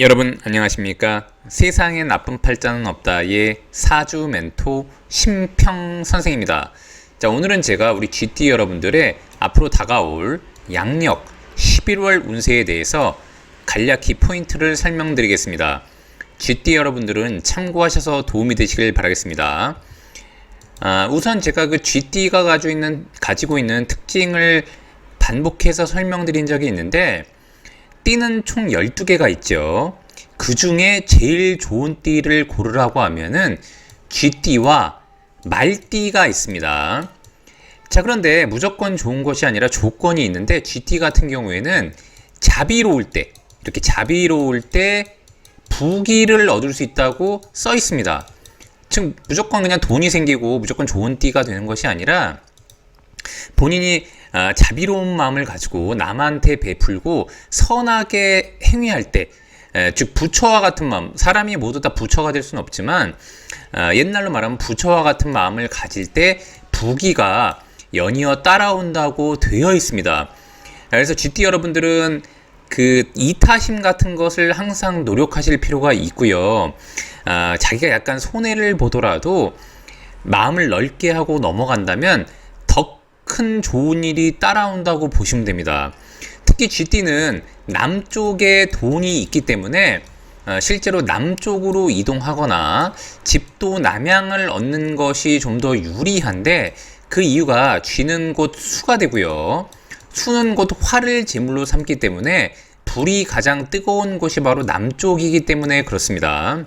여러분 안녕하십니까? 세상에 나쁜 팔자는 없다의 사주 멘토 심평 선생입니다. 자, 오늘은 제가 우리 GT 여러분들의 앞으로 다가올 양력 11월 운세에 대해서 간략히 포인트를 설명드리겠습니다. GT 여러분들은 참고하셔서 도움이 되시길 바라겠습니다. 우선 제가 그 GT가 가지고 있는 특징을 반복해서 설명드린 적이 있는데, 띠는 총 12개가 있죠. 그 중에 제일 좋은 띠를 고르라고 하면은 쥐띠와 말띠가 있습니다. 자, 그런데 무조건 좋은 것이 아니라 조건이 있는데, 쥐띠 같은 경우에는 이렇게 자비로울 때 부귀를 얻을 수 있다고 써 있습니다. 즉, 무조건 그냥 돈이 생기고 무조건 좋은 띠가 되는 것이 아니라, 본인이 자비로운 마음을 가지고 남한테 베풀고 선하게 행위할 때, 즉 부처와 같은 마음, 사람이 모두 다 부처가 될 수는 없지만 옛날로 말하면 부처와 같은 마음을 가질 때 부귀가 연이어 따라온다고 되어 있습니다. 그래서 GT 여러분들은 그 이타심 같은 것을 항상 노력하실 필요가 있고요. 자기가 약간 손해를 보더라도 마음을 넓게 하고 넘어간다면 더 큰 좋은 일이 따라온다고 보시면 됩니다. 특히 GT는 남쪽에 돈이 있기 때문에 실제로 남쪽으로 이동하거나 집도 남향을 얻는 것이 좀 더 유리한데, 그 이유가 쥐는 곧 수가 되고요. 수는 곧 화를 제물로 삼기 때문에 불이 가장 뜨거운 곳이 바로 남쪽이기 때문에 그렇습니다.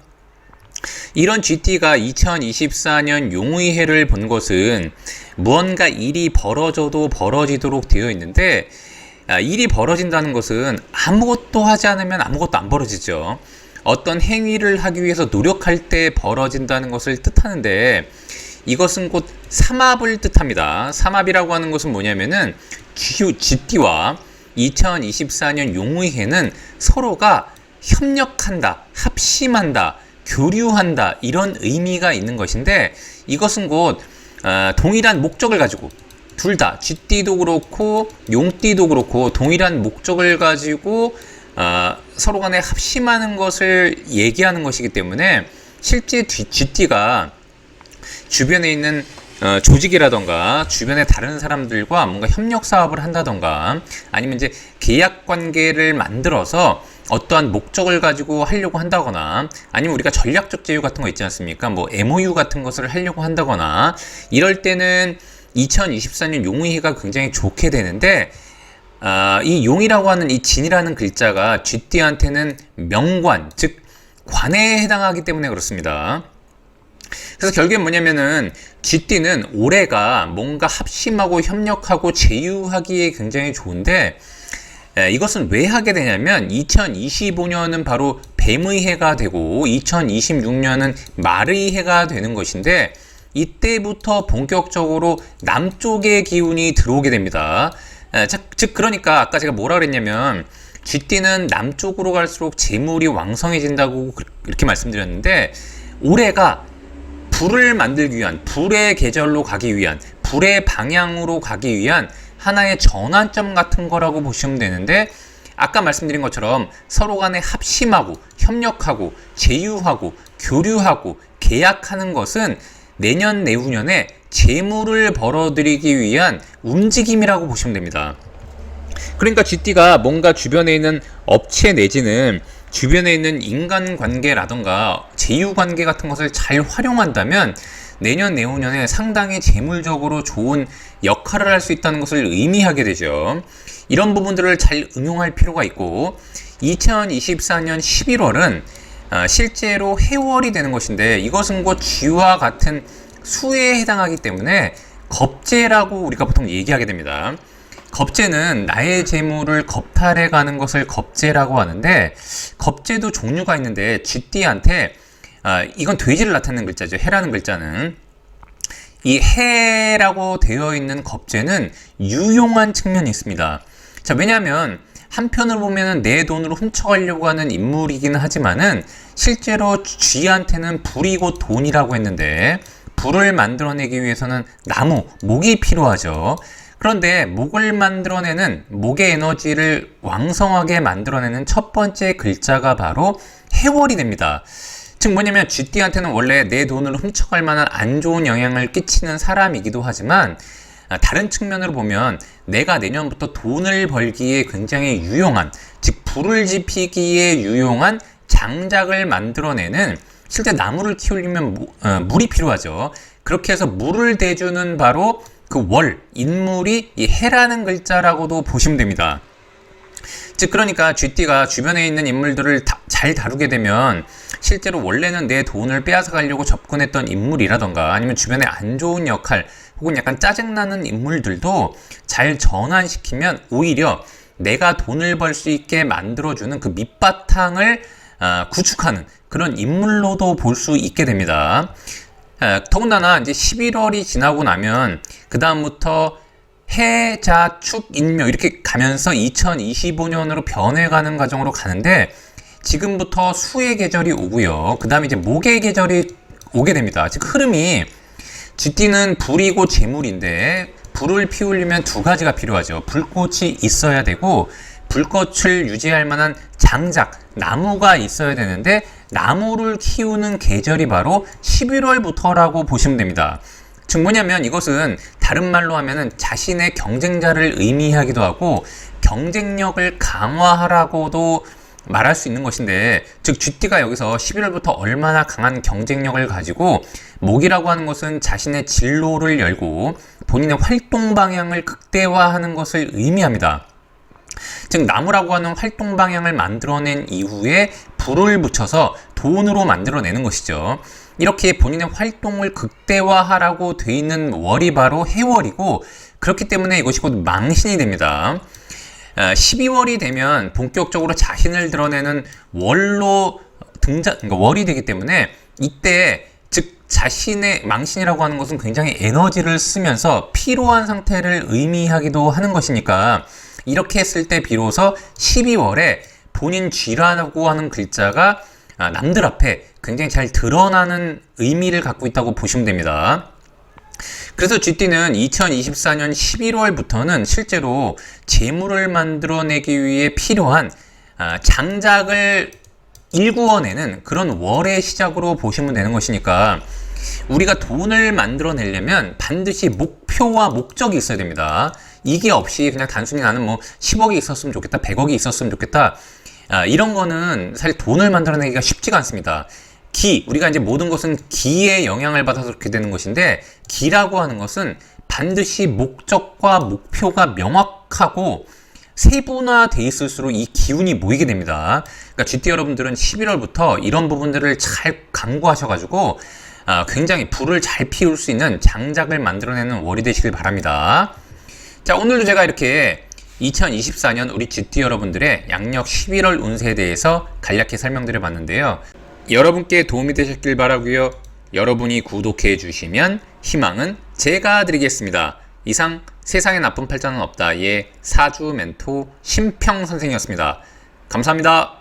이런 GT가 2024년 용의해를 본 것은 무언가 일이 벌어져도 벌어지도록 되어 있는데, 일이 벌어진다는 것은 아무것도 하지 않으면 아무것도 안 벌어지죠. 어떤 행위를 하기 위해서 노력할 때 벌어진다는 것을 뜻하는데, 이것은 곧 삼합을 뜻합니다. 삼합이라고 하는 것은 뭐냐면은 GT와 2024년 용의해는 서로가 협력한다, 합심한다, 교류한다, 이런 의미가 있는 것인데, 이것은 곧 동일한 목적을 가지고, 둘 다 쥐띠도 그렇고 용띠도 그렇고 동일한 목적을 가지고 서로 간에 합심하는 것을 얘기하는 것이기 때문에, 실제 쥐띠가 주변에 있는 조직이라던가 주변의 다른 사람들과 뭔가 협력 사업을 한다던가, 아니면 이제 계약 관계를 만들어서 어떠한 목적을 가지고 하려고 한다거나, 아니면 우리가 전략적 제휴 같은 거 있지 않습니까? 뭐 MOU 같은 것을 하려고 한다거나, 이럴 때는 2024년 용의해가 굉장히 좋게 되는데, 이 용이라고 하는 이 진이라는 글자가 쥐띠한테는 명관, 즉 관에 해당하기 때문에 그렇습니다. 그래서 결국엔 뭐냐면은 쥐띠는 올해가 뭔가 합심하고 협력하고 제휴하기에 굉장히 좋은데, 이것은 왜 하게 되냐면 2025년은 바로 뱀의 해가 되고 2026년은 말의 해가 되는 것인데, 이때부터 본격적으로 남쪽의 기운이 들어오게 됩니다. 즉 그러니까 아까 제가 뭐라 그랬냐면, 쥐띠는 남쪽으로 갈수록 재물이 왕성해진다고 이렇게 말씀드렸는데, 올해가 불을 만들기 위한, 불의 계절로 가기 위한, 불의 방향으로 가기 위한 하나의 전환점 같은 거라고 보시면 되는데, 아까 말씀드린 것처럼 서로 간에 합심하고 협력하고 제휴하고 교류하고 계약하는 것은 내년 내후년에 재물을 벌어들이기 위한 움직임이라고 보시면 됩니다. 그러니까 쥐띠가 뭔가 주변에 있는 업체 내지는 주변에 있는 인간관계라던가 제휴관계 같은 것을 잘 활용한다면 내년 내후년에 상당히 재물적으로 좋은 역할을 할 수 있다는 것을 의미하게 되죠. 이런 부분들을 잘 응용할 필요가 있고, 2024년 11월은 실제로 해월이 되는 것인데, 이것은 곧 쥐와 같은 수에 해당하기 때문에 겁재라고 우리가 보통 얘기하게 됩니다. 겁재는 나의 재물을 겁탈해 가는 것을 겁재라고 하는데, 겁재도 종류가 있는데 쥐띠한테 이건 돼지를 나타내는 글자죠. 해라는 글자는. 이 해라고 되어 있는 겁재는 유용한 측면이 있습니다. 자, 왜냐하면 한편으로 보면은 내 돈으로 훔쳐가려고 하는 인물이기는 하지만은 실제로 쥐한테는 불이 곧 돈이라고 했는데, 불을 만들어내기 위해서는 나무, 목이 필요하죠. 그런데 목을 만들어내는, 목의 에너지를 왕성하게 만들어내는 첫 번째 글자가 바로 해월이 됩니다. 즉 뭐냐면 쥐띠한테는 원래 내 돈을 훔쳐갈 만한 안 좋은 영향을 끼치는 사람이기도 하지만, 다른 측면으로 보면 내가 내년부터 돈을 벌기에 굉장히 유용한, 즉 불을 지피기에 유용한 장작을 만들어내는, 실제 나무를 키우려면 물이 필요하죠. 그렇게 해서 물을 대주는 바로 그 월, 인물이 이 해라는 글자라고도 보시면 됩니다. 즉 그러니까 쥐띠가 주변에 있는 인물들을 잘 다루게 되면 실제로 원래는 내 돈을 빼앗아 가려고 접근했던 인물이라던가, 아니면 주변에 안 좋은 역할 혹은 약간 짜증나는 인물들도 잘 전환시키면 오히려 내가 돈을 벌 수 있게 만들어주는 그 밑바탕을 구축하는 그런 인물로도 볼 수 있게 됩니다. 더군다나 이제 11월이 지나고 나면 그 다음부터 해, 자, 축, 인묘 이렇게 가면서 2025년으로 변해가는 과정으로 가는데, 지금부터 수의 계절이 오고요. 그 다음에 이제 목의 계절이 오게 됩니다. 즉 흐름이, 쥐띠는 불이고 재물인데 불을 피우려면 두 가지가 필요하죠. 불꽃이 있어야 되고 불꽃을 유지할 만한 장작, 나무가 있어야 되는데, 나무를 키우는 계절이 바로 11월부터라고 보시면 됩니다. 즉 뭐냐면 이것은 다른 말로 하면은 자신의 경쟁자를 의미하기도 하고 경쟁력을 강화하라고도 말할 수 있는 것인데, 즉 쥐띠가 여기서 11월부터 얼마나 강한 경쟁력을 가지고, 목이라고 하는 것은 자신의 진로를 열고 본인의 활동 방향을 극대화하는 것을 의미합니다. 즉 나무라고 하는 활동 방향을 만들어낸 이후에 불을 붙여서 돈으로 만들어내는 것이죠. 이렇게 본인의 활동을 극대화하라고 돼 있는 월이 바로 해월이고, 그렇기 때문에 이것이 곧 망신이 됩니다. 12월이 되면 본격적으로 자신을 드러내는 월로 그러니까 월이 되기 때문에, 이때 즉 자신의 망신이라고 하는 것은 굉장히 에너지를 쓰면서 피로한 상태를 의미하기도 하는 것이니까, 이렇게 했을 때 비로소 12월에 본인 쥐라고 하는 글자가 남들 앞에 굉장히 잘 드러나는 의미를 갖고 있다고 보시면 됩니다. 그래서 쥐띠는 2024년 11월부터는 실제로 재물을 만들어내기 위해 필요한 장작을 일구어내는 그런 월의 시작으로 보시면 되는 것이니까, 우리가 돈을 만들어내려면 반드시 목표와 목적이 있어야 됩니다. 이게 없이 그냥 단순히 나는 뭐 10억이 있었으면 좋겠다, 100억이 있었으면 좋겠다, 이런 거는 사실 돈을 만들어내기가 쉽지가 않습니다. 우리가 이제 모든 것은 기의 영향을 받아서 그렇게 되는 것인데, 기라고 하는 것은 반드시 목적과 목표가 명확하고 세분화돼 있을수록 이 기운이 모이게 됩니다. 그러니까 쥐띠 여러분들은 11월부터 이런 부분들을 잘 강구하셔가지고 굉장히 불을 잘 피울 수 있는 장작을 만들어내는 월이 되시길 바랍니다. 자, 오늘도 제가 이렇게 2024년 우리 쥐띠 여러분들의 양력 11월 운세에 대해서 간략히 설명드려 봤는데요. 여러분께 도움이 되셨길 바라고요. 여러분이 구독해 주시면 희망은 제가 드리겠습니다. 이상 세상에 나쁜 팔자는 없다의 사주 멘토 심평 선생이었습니다. 감사합니다.